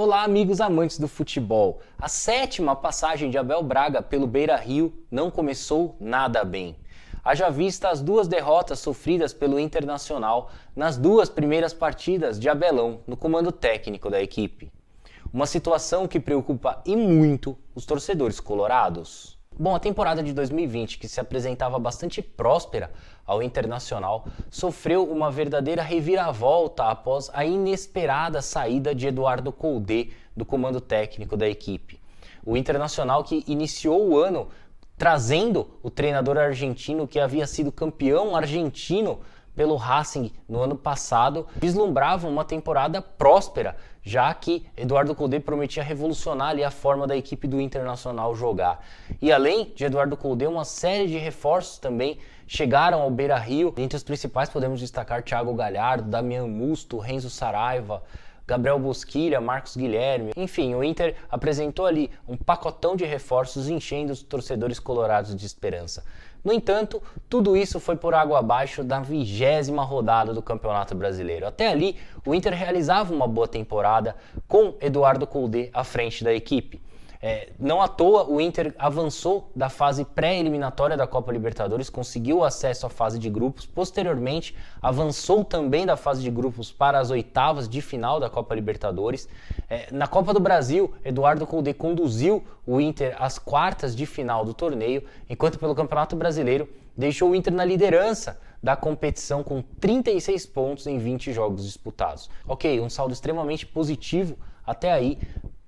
Olá, amigos amantes do futebol. A sétima passagem de Abel Braga pelo Beira-Rio não começou nada bem. Haja vista as duas derrotas sofridas pelo Internacional nas duas primeiras partidas de Abelão no comando técnico da equipe. Uma situação que preocupa e muito os torcedores colorados. Bom, a temporada de 2020, que se apresentava bastante próspera ao Internacional, sofreu uma verdadeira reviravolta após a inesperada saída de Eduardo Coudet do comando técnico da equipe. O Internacional, que iniciou o ano trazendo o treinador argentino que havia sido campeão argentino pelo Racing no ano passado, vislumbrava uma temporada próspera, já que Eduardo Coudet prometia revolucionar ali a forma da equipe do Internacional jogar. E além de Eduardo Coudet, uma série de reforços também chegaram ao Beira-Rio. Entre os principais podemos destacar Thiago Galhardo, Damian Musto, Renzo Saraiva, Gabriel Bosquilha, Marcos Guilherme. Enfim, o Inter apresentou ali um pacotão de reforços enchendo os torcedores colorados de esperança. No entanto, tudo isso foi por água abaixo da 20ª rodada do Campeonato Brasileiro. Até ali, o Inter realizava uma boa temporada com Eduardo Coudet à frente da equipe. Não à toa, o Inter avançou da fase pré-eliminatória da Copa Libertadores, conseguiu acesso à fase de grupos, posteriormente avançou também da fase de grupos para as oitavas de final da Copa Libertadores. Na Copa do Brasil, Eduardo Coudet conduziu o Inter às quartas de final do torneio, enquanto pelo Campeonato Brasileiro deixou o Inter na liderança da competição com 36 pontos em 20 jogos disputados. Ok, um saldo extremamente positivo até aí.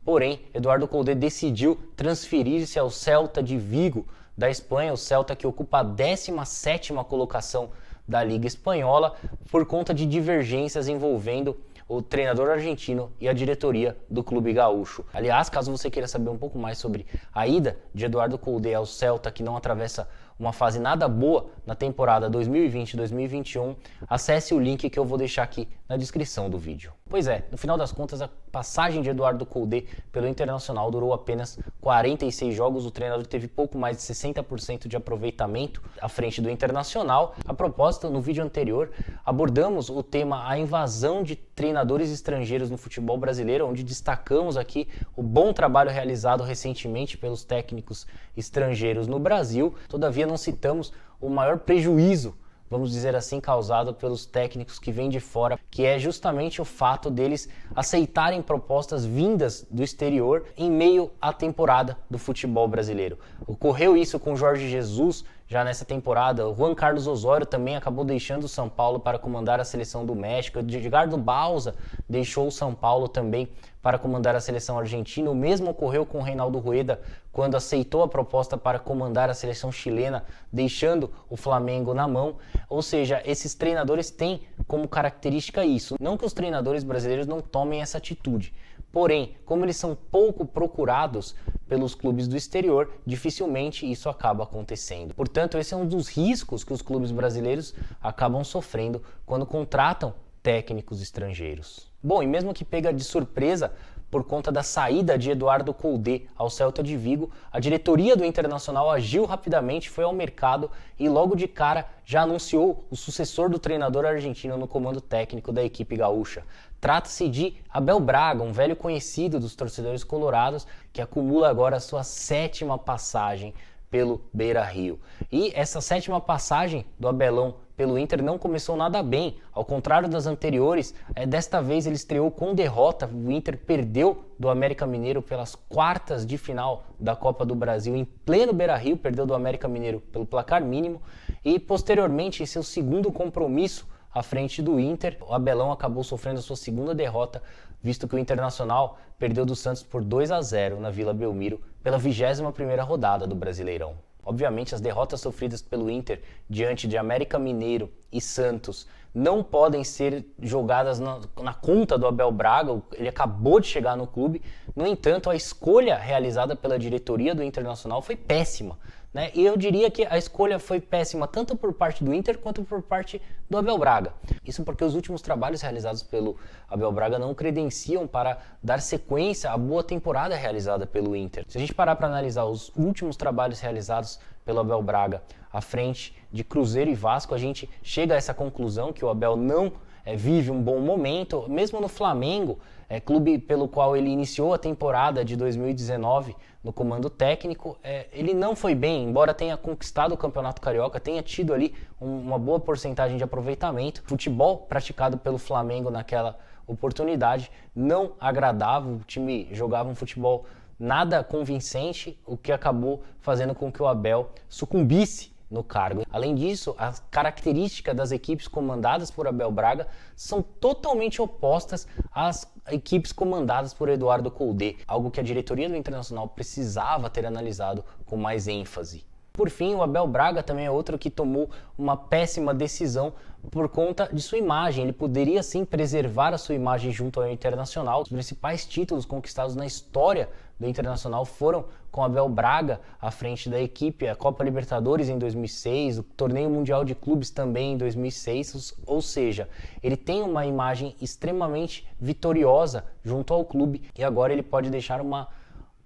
Porém, Eduardo Coudet decidiu transferir-se ao Celta de Vigo, da Espanha, o Celta que ocupa a 17ª colocação da Liga Espanhola, por conta de divergências envolvendo o treinador argentino e a diretoria do clube gaúcho. Aliás, caso você queira saber um pouco mais sobre a ida de Eduardo Coudet ao Celta, que não atravessa uma fase nada boa na temporada 2020-2021, acesse o link que eu vou deixar aqui na descrição do vídeo. Pois é, no final das contas, a passagem de Eduardo Coudet pelo Internacional durou apenas 46 jogos, o treinador teve pouco mais de 60% de aproveitamento à frente do Internacional. A propósito, no vídeo anterior, abordamos o tema a invasão de treinadores estrangeiros no futebol brasileiro, onde destacamos aqui o bom trabalho realizado recentemente pelos técnicos estrangeiros no Brasil. Todavia, não citamos o maior prejuízo, vamos dizer assim, causado pelos técnicos que vêm de fora, que é justamente o fato deles aceitarem propostas vindas do exterior em meio à temporada do futebol brasileiro. Ocorreu isso com Jorge Jesus já nessa temporada. O Juan Carlos Osório também acabou deixando o São Paulo para comandar a seleção do México. O Edgardo Bauza deixou o São Paulo também para comandar a seleção argentina. O mesmo ocorreu com o Reinaldo Rueda, quando aceitou a proposta para comandar a seleção chilena, deixando o Flamengo na mão. Ou seja, esses treinadores têm como característica isso. Não que os treinadores brasileiros não tomem essa atitude, porém, como eles são pouco procurados pelos clubes do exterior, dificilmente isso acaba acontecendo. Portanto, esse é um dos riscos que os clubes brasileiros acabam sofrendo quando contratam técnicos estrangeiros. Bom, e mesmo que pega de surpresa por conta da saída de Eduardo Coudet ao Celta de Vigo, a diretoria do Internacional agiu rapidamente, foi ao mercado e logo de cara já anunciou o sucessor do treinador argentino no comando técnico da equipe gaúcha. Trata-se de Abel Braga, um velho conhecido dos torcedores colorados, que acumula agora a sua 7ª passagem pelo Beira-Rio. E essa 7ª passagem do Abelão pelo Inter não começou nada bem, ao contrário das anteriores. Desta vez ele estreou com derrota. O Inter perdeu do América Mineiro pelas quartas de final da Copa do Brasil em pleno Beira-Rio, perdeu do América Mineiro pelo placar mínimo e posteriormente em seu segundo compromisso à frente do Inter, o Abelão acabou sofrendo a sua segunda derrota, visto que o Internacional perdeu do Santos por 2-0 na Vila Belmiro pela 21ª rodada do Brasileirão. Obviamente, as derrotas sofridas pelo Inter diante de América Mineiro e Santos não podem ser jogadas na conta do Abel Braga. Ele acabou de chegar no clube. No entanto, a escolha realizada pela diretoria do Internacional foi péssima, né? E eu diria que a escolha foi péssima tanto por parte do Inter quanto por parte do Abel Braga. Isso porque os últimos trabalhos realizados pelo Abel Braga não credenciam para dar sequência à boa temporada realizada pelo Inter. Se a gente parar para analisar os últimos trabalhos realizados pelo Abel Braga à frente de Cruzeiro e Vasco, a gente chega a essa conclusão que o Abel não vive um bom momento. Mesmo no Flamengo, clube pelo qual ele iniciou a temporada de 2019 no comando técnico. Ele não foi bem, embora tenha conquistado o Campeonato Carioca, tenha tido ali uma boa porcentagem de aproveitamento. O futebol praticado pelo Flamengo naquela oportunidade não agradava, o time jogava um futebol nada convincente, o que acabou fazendo com que o Abel sucumbisse no cargo. Além disso, as características das equipes comandadas por Abel Braga são totalmente opostas às equipes comandadas por Eduardo Coudet, algo que a diretoria do Internacional precisava ter analisado com mais ênfase. Por fim, o Abel Braga também é outro que tomou uma péssima decisão por conta de sua imagem. Ele poderia sim preservar a sua imagem junto ao Internacional. Os principais títulos conquistados na história do Internacional foram com Abel Braga à frente da equipe, a Copa Libertadores em 2006, o Torneio Mundial de Clubes também em 2006, ou seja, ele tem uma imagem extremamente vitoriosa junto ao clube e agora ele pode deixar uma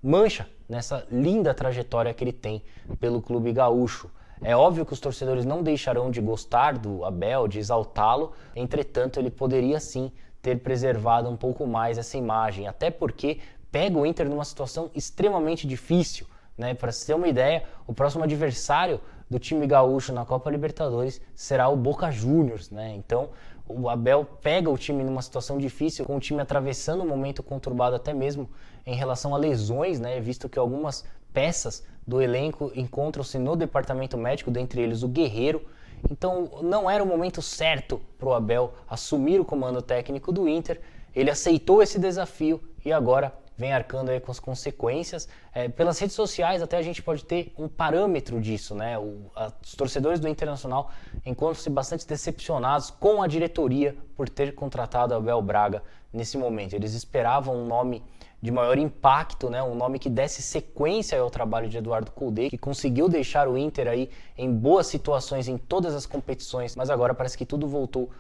mancha nessa linda trajetória que ele tem pelo clube gaúcho. É óbvio que os torcedores não deixarão de gostar do Abel, de exaltá-lo, entretanto ele poderia sim ter preservado um pouco mais essa imagem, até porque pega o Inter numa situação extremamente difícil, né? Para você ter uma ideia, o próximo adversário do time gaúcho na Copa Libertadores será o Boca Juniors, né? Então o Abel pega o time numa situação difícil, com o time atravessando um momento conturbado até mesmo em relação a lesões, né? Visto que algumas peças do elenco encontram-se no departamento médico, dentre eles o Guerreiro. Então não era o momento certo para o Abel assumir o comando técnico do Inter. Ele aceitou esse desafio e agora vem arcando aí com as consequências. Pelas redes sociais até a gente pode ter um parâmetro disso, né? Os torcedores do Internacional encontram-se bastante decepcionados com a diretoria por ter contratado Abel Braga nesse momento. Eles esperavam um nome de maior impacto, né? Um nome que desse sequência ao trabalho de Eduardo Coudet, que conseguiu deixar o Inter aí em boas situações em todas as competições, mas agora parece que tudo voltou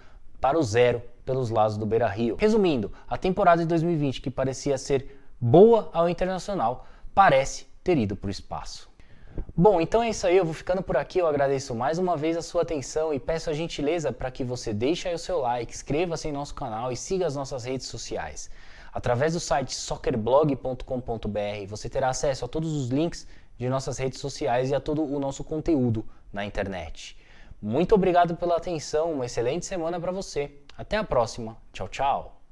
para o zero pelos lados do Beira-Rio. Resumindo, a temporada de 2020, que parecia ser boa ao Internacional, parece ter ido para o espaço. Bom, então é isso aí, eu vou ficando por aqui, eu agradeço mais uma vez a sua atenção e peço a gentileza para que você deixe aí o seu like, inscreva-se em nosso canal e siga as nossas redes sociais. Através do site soccerblog.com.br você terá acesso a todos os links de nossas redes sociais e a todo o nosso conteúdo na internet. Muito obrigado pela atenção, uma excelente semana para você. Até a próxima. Tchau, tchau.